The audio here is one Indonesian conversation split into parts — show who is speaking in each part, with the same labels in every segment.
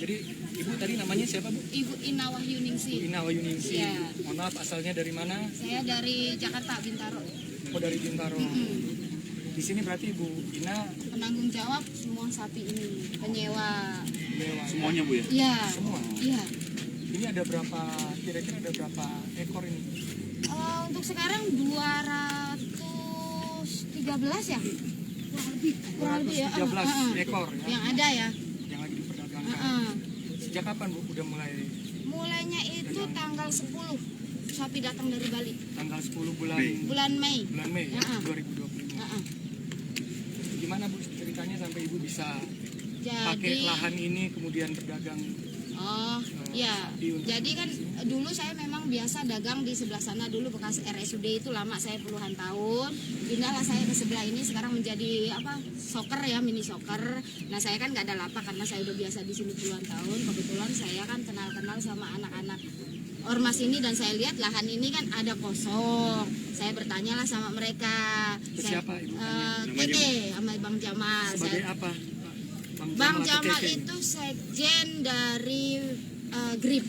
Speaker 1: Jadi Ibu tadi namanya siapa, Bu?
Speaker 2: Ibu Ina Wahyuningsi.
Speaker 1: Bu Ina Wahyuningsi.
Speaker 2: Iya.
Speaker 1: Mohon maaf, asalnya dari mana?
Speaker 2: Saya dari Jakarta, Bintaro.
Speaker 1: Oh, dari Bintaro. Di sini berarti Ibu Ina
Speaker 2: Penanggung jawab semua sapi ini, penyewa.
Speaker 1: Dewa.
Speaker 3: Semuanya Bu ya?
Speaker 2: Iya.
Speaker 1: Semua.
Speaker 2: Iya.
Speaker 1: Ini ada berapa, kira-kira ada berapa ekor ini?
Speaker 2: Untuk sekarang 213 ya? Kurang lebih ya.
Speaker 1: 213 ekor ya,
Speaker 2: Yang ada ya.
Speaker 1: yang lagi diperdagangkan. Sejak kapan Bu udah mulai?
Speaker 2: Mulainya itu tanggal 10 sapi datang dari Bali.
Speaker 1: Tanggal 10 bulan
Speaker 2: Bulan Mei.
Speaker 1: Mei ya,
Speaker 2: Heeh.
Speaker 1: 2025.
Speaker 2: Heeh.
Speaker 1: Gimana Bu ceritanya sampai Ibu bisa pakai
Speaker 2: Jadi
Speaker 1: lahan ini kemudian berdagang?
Speaker 2: ya. Jadi kan dulu saya memang biasa dagang di sebelah sana dulu bekas RSUD itu lama saya puluhan tahun. Pindahlah saya ke sebelah ini sekarang menjadi soccer ya, mini soccer. Nah, saya kan nggak ada lapak karena saya udah biasa di sini puluhan tahun. Kebetulan saya kan kenal-kenal sama anak-anak ormas ini dan saya lihat lahan ini kan ada kosong. Saya bertanyalah sama mereka.
Speaker 1: Ke siapa Ibu?
Speaker 2: Keke sama Bang Jamal.
Speaker 1: Sebagai apa?
Speaker 2: Bang
Speaker 1: atau
Speaker 2: Jamal
Speaker 1: Keke?
Speaker 2: itu sekjen dari GRIP.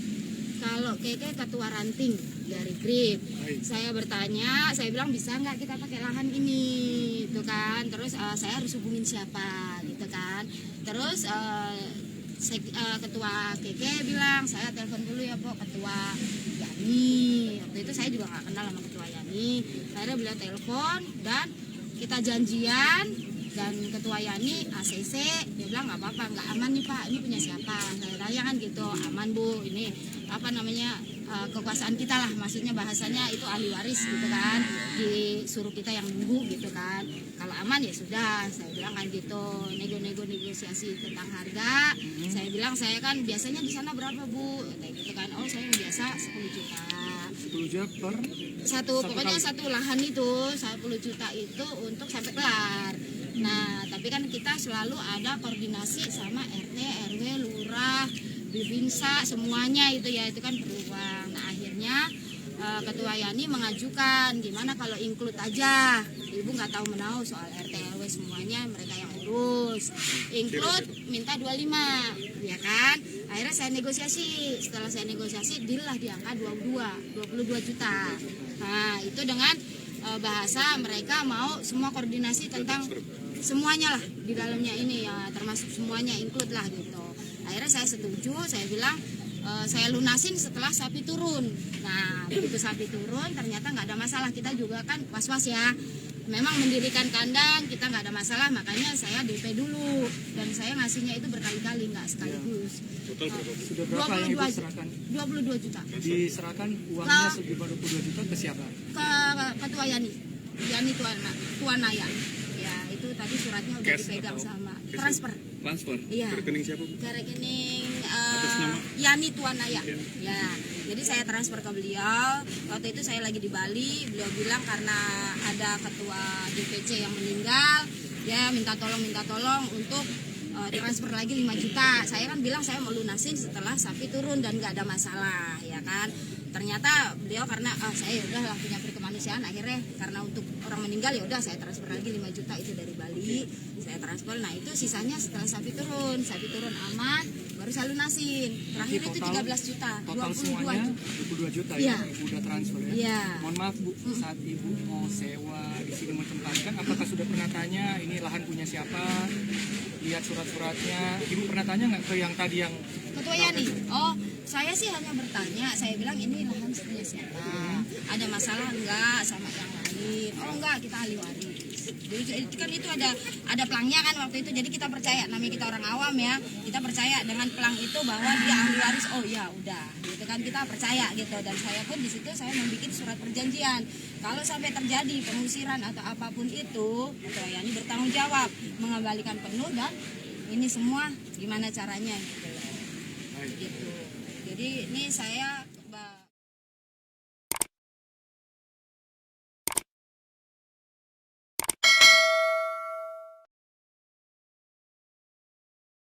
Speaker 2: Kalau Keke ketua ranting dari GRIP.
Speaker 1: Baik.
Speaker 2: Saya bertanya, saya bilang bisa nggak kita pakai lahan ini, gitu kan. Terus saya harus hubungin siapa, gitu kan. Terus ketua Keke bilang, saya telepon dulu ya Pok, ketua Yani. Waktu itu saya juga nggak kenal sama ketua Yani. Akhirnya beliau telepon dan kita janjian. Dan ketua Yani ACC dia bilang nggak apa-apa, nggak aman nih Pak, ini punya siapa? Saya tanya kan gitu, aman Bu, ini kekuasaan kita lah, maksudnya bahasanya itu ahli waris gitu kan, disuruh kita yang nunggu gitu kan. Kalau aman ya sudah, saya bilang kan gitu, negosiasi tentang harga. Saya bilang saya kan biasanya di sana berapa Bu? Kayak gitu kan, oh saya yang biasa 10 juta.
Speaker 1: 10 juta per
Speaker 2: Pokoknya
Speaker 1: kali.
Speaker 2: satu lahan itu 10 juta itu untuk sampai kelar. Nah, tapi kan kita selalu ada koordinasi sama RT, RW, lurah, Bibinsa, semuanya itu ya, itu kan beruang. Nah, akhirnya Ketua Yani mengajukan gimana kalau include aja. Ibu nggak tahu menahu soal RT, RW semuanya mereka yang urus. Include minta 25, ya kan? Akhirnya saya negosiasi. Setelah saya negosiasi, deal lah di angka 22 juta. Nah, itu dengan bahasa mereka mau semua koordinasi tentang semuanya lah di dalamnya ini ya, termasuk semuanya include lah gitu. Akhirnya saya setuju, saya bilang saya lunasin setelah sapi turun. Nah, begitu sapi turun ternyata nggak ada masalah, kita juga kan was-was ya. Memang mendirikan kandang kita nggak ada masalah, makanya saya DP dulu dan saya ngasihnya itu berkali-kali nggak sekaligus.
Speaker 3: Total berapa?
Speaker 1: Sudah berapa yang Ibu serahkan?
Speaker 2: 22 juta
Speaker 1: Diserahkan uangnya sekitar 22 juta ke siapa?
Speaker 2: ke Ketua Yani Tuanaya. Ya, itu tadi suratnya udah
Speaker 3: Cash
Speaker 2: dipegang
Speaker 3: atau
Speaker 2: sama
Speaker 3: cash?
Speaker 2: transfer.
Speaker 3: Transfer?
Speaker 2: Iya.
Speaker 3: Ke rekening siapa Bu?
Speaker 2: Ke rekening
Speaker 3: Atas nama?
Speaker 2: Yani Tuanaya. Ya, jadi saya transfer ke beliau. Waktu itu saya lagi di Bali, beliau bilang karena ada ketua DPC yang meninggal, ya minta tolong untuk transfer lagi 5 juta. Saya kan bilang saya mau lunasin setelah sapi turun dan nggak ada masalah, ya kan. Ternyata beliau karena saya udahlah punya perkemanusiaan, akhirnya karena untuk orang meninggal ya udah saya transfer lagi 5 juta itu dari Bali. Saya transfer. Nah, itu sisanya setelah sapi turun aman baru saya lunasin. Terakhir itu 13 juta,
Speaker 1: Total
Speaker 2: 22
Speaker 1: semuanya
Speaker 2: juta.
Speaker 1: 22 juta
Speaker 2: Iya.
Speaker 1: ya, Ibu udah transfer ya.
Speaker 2: Iya.
Speaker 1: Mohon maaf Bu, saat Ibu mau sewa di sini mau tempatkan, apakah sudah pernah tanya ini lahan punya siapa? Lihat surat-suratnya. Ibu pernah tanya nggak ke yang tadi yang
Speaker 2: Ketua Yani, oh saya sih hanya bertanya, saya bilang ini lahan punya siapa, ada masalah enggak sama yang lain? Oh enggak, kita ahli waris. Jadi kan itu ada pelangnya kan waktu itu, jadi kita percaya, namanya kita orang awam ya, kita percaya dengan pelang itu bahwa dia ahli waris. Oh ya udah, gitu kan kita percaya gitu. Dan saya pun di situ saya membuat surat perjanjian. Kalau sampai terjadi pengusiran atau apapun itu, Ketua Yani bertanggung jawab mengembalikan penuh dan ini semua gimana caranya gitu. Gitu. Jadi ini saya